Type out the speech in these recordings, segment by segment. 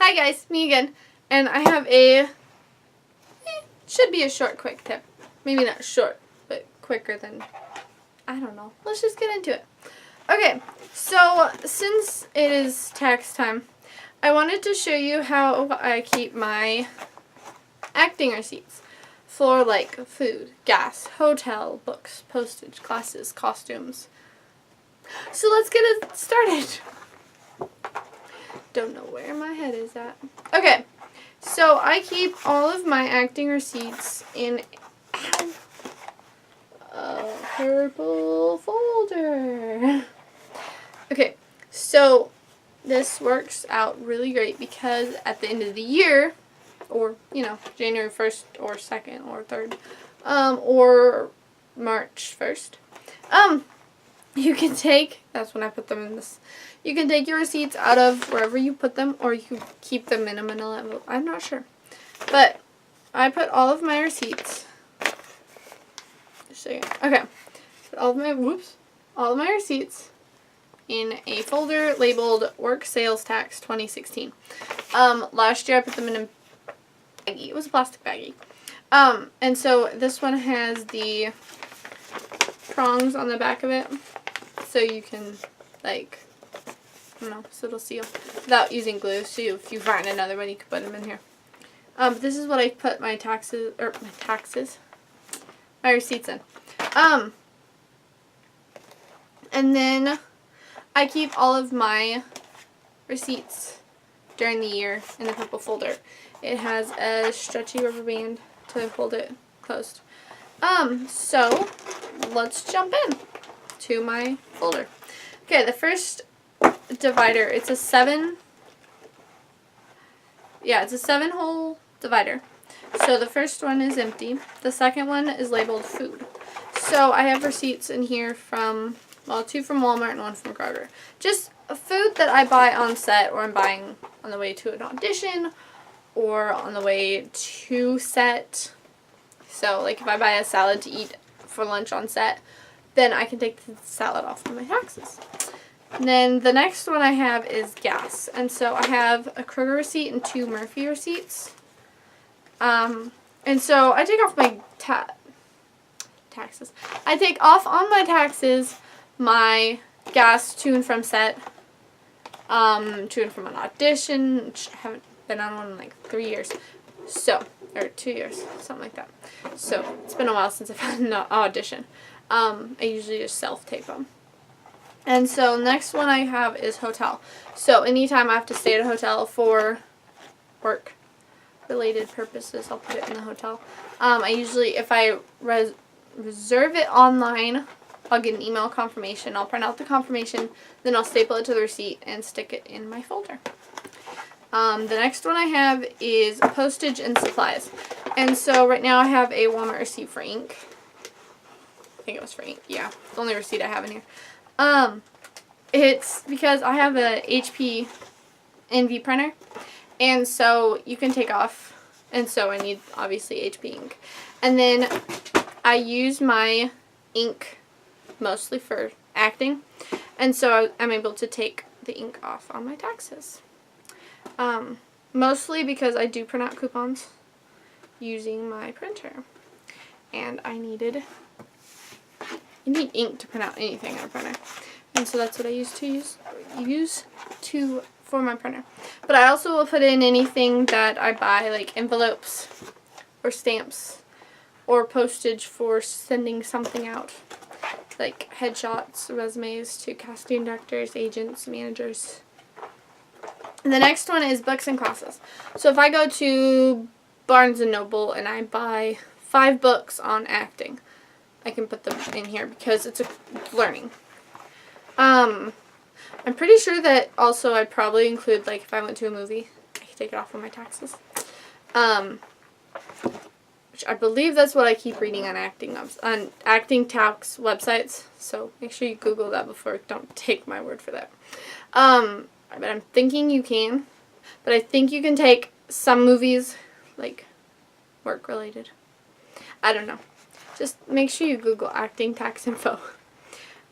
Hi guys, me again, and I have a, should be a short quick tip. Maybe not short, but quicker than, I don't know. Let's just get into it. Okay, so since it is tax time, I wanted to show you how I keep my acting receipts for like food, gas, hotel, books, postage, classes, costumes. So let's get it started. Don't know where my head is at. Okay, so I keep all of my acting receipts in a purple folder. Okay, so this works out really great because at the end of the year, or, you know, January 1st or 2nd or 3rd, or March 1st, you can take, that's when I put them in this, you can take your receipts out of wherever you put them, or you can keep them in a manila envelope. I'm not sure. But I put all of my receipts, just a second. Okay, put all of my receipts in a folder labeled Work Sales Tax 2016. Last year I put them in a baggie. It was a plastic baggie. And so this one has the prongs on the back of it, so you can, like, I don't know, so it'll seal without using glue. So if you find another one, you can put them in here. This is what I put my my receipts in. And then I keep all of my receipts during the year in the purple folder. It has a stretchy rubber band to hold it closed. So let's jump in to my folder. Okay, the first divider, it's a 7-hole divider. So the first one is empty. The second one is labeled food. So I have receipts in here from, well, 2 from Walmart and 1 from Kroger. Just food that I buy on set, or I'm buying on the way to an audition or on the way to set. So like if I buy a salad to eat for lunch on set, then I can take the salad off of my taxes. And then the next one I have is gas. And so I have a Kroger receipt and 2 Murphy receipts. And so I take off my taxes. I take off on my taxes my gas to and from set, to and from an audition, which I haven't been on one in like 3 years. So, or 2 years, something like that. So, it's been a while since I've had an audition. I usually just self-tape them. And so, next one I have is hotel. So, anytime I have to stay at a hotel for work-related purposes, I'll put it in the hotel. I usually, if I reserve it online, I'll get an email confirmation. I'll print out the confirmation, then I'll staple it to the receipt and stick it in my folder. The next one I have is postage and supplies. And so right now I have a Walmart receipt for ink. I think it was for ink. Yeah, the only receipt I have in here. It's because I have a HP NV printer, and so you can take off, and so I need obviously HP ink. And then I use my ink mostly for acting, and so I'm able to take the ink off on my taxes. Mostly because I do print out coupons using my printer, and you need ink to print out anything on a printer, and so that's what I use for my printer. But I also will put in anything that I buy, like envelopes or stamps or postage for sending something out, like headshots, resumes to casting directors, agents, managers. And the next one is books and classes. So if I go to Barnes & Noble and I buy 5 books on acting, I can put them in here because it's learning. I'm pretty sure that also I'd probably include, like, if I went to a movie, I could take it off of my taxes. Which I believe that's what I keep reading on acting tax websites. So make sure you Google that before. Don't take my word for that. But I'm thinking you can. But I think you can take some movies, like, work-related. I don't know. Just make sure you Google acting tax info.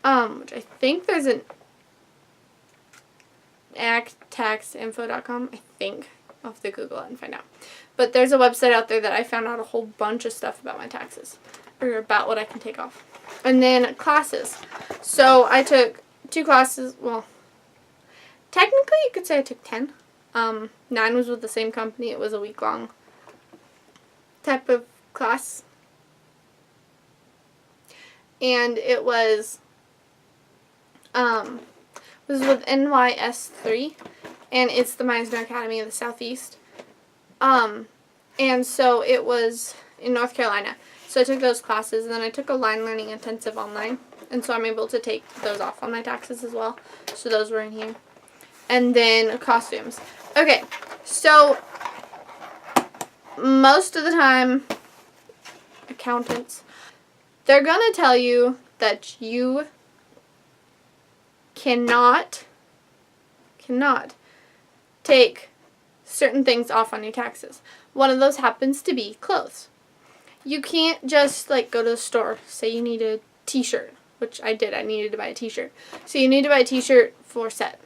Which I think there's an acttaxinfo.com, I think. I'll have to Google it and find out. But there's a website out there that I found out a whole bunch of stuff about my taxes, or about what I can take off. And then classes. So I took 2 classes. Well, technically you could say I took 10. 9 was with the same company. It was a week-long type of class. And it was with NYS3, and it's the Meisner Academy of the Southeast. And so it was in North Carolina. So I took those classes, and then I took a line learning intensive online, and so I'm able to take those off on my taxes as well. So those were in here. And then costumes. Okay, so most of the time, accountants, they're going to tell you that you cannot take certain things off on your taxes. One of those happens to be clothes. You can't just like go to the store, say you need a t-shirt, which I did. I needed to buy a t-shirt. So you need to buy a t-shirt for set.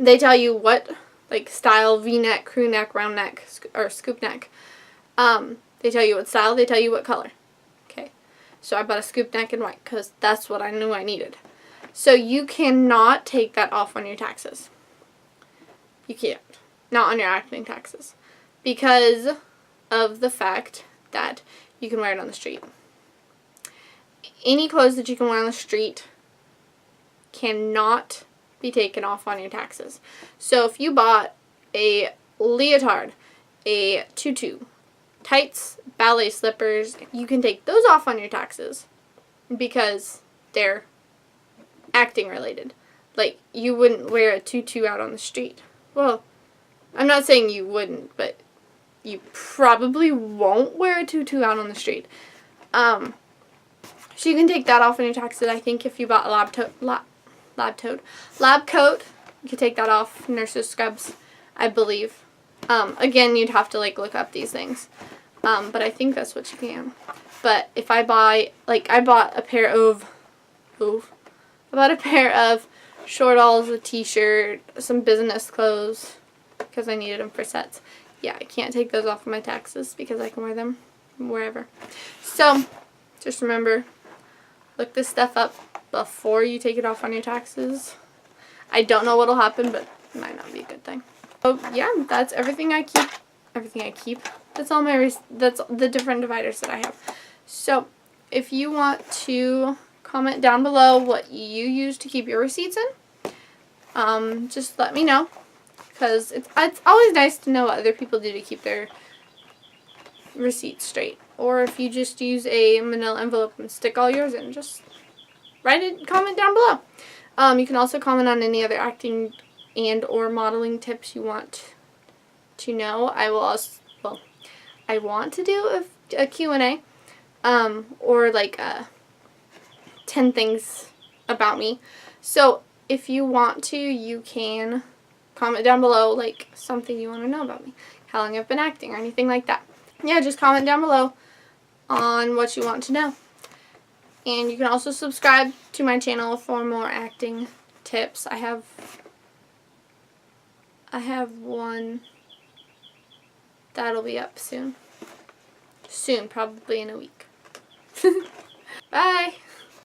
They tell you what like style, V-neck, crew neck, round neck, or scoop neck. They tell you what style, they tell you what color. Okay. So I bought a scoop neck in white because that's what I knew I needed. So you cannot take that off on your taxes. You can't. Not on your acting taxes. Because of the fact that you can wear it on the street. Any clothes that you can wear on the street cannot be taken off on your taxes. So if you bought a leotard, a tutu, tights, ballet slippers, you can take those off on your taxes because they're acting related. Like, you wouldn't wear a tutu out on the street. Well, I'm not saying you wouldn't, but you probably won't wear a tutu out on the street. So you can take that off on your taxes. I think if you bought a lab coat, you could take that off. Nurses scrubs, I believe. Again, you'd have to like look up these things. But I think that's what you can. But if I buy, like, I bought a pair of short-alls, a t-shirt, some business clothes, because I needed them for sets. Yeah, I can't take those off of my taxes because I can wear them wherever. So, just remember, look this stuff up before you take it off on your taxes. I don't know what'll happen, but it might not be a good thing. So, yeah, that's everything I keep. That's all that's the different dividers that I have. So, if you want to comment down below what you use to keep your receipts in, just let me know. Because it's always nice to know what other people do to keep their receipts straight. Or if you just use a manila envelope and stick all yours in, just comment down below. You can also comment on any other acting and or modeling tips you want to know. I want to do a Q&A, or like 10 things about me. So if you want to, you can comment down below like something you want to know about me, how long I've been acting or anything like that. Yeah, just comment down below on what you want to know. And you can also subscribe to my channel for more acting tips. I have one that'll be up soon. Soon, probably in a week. Bye!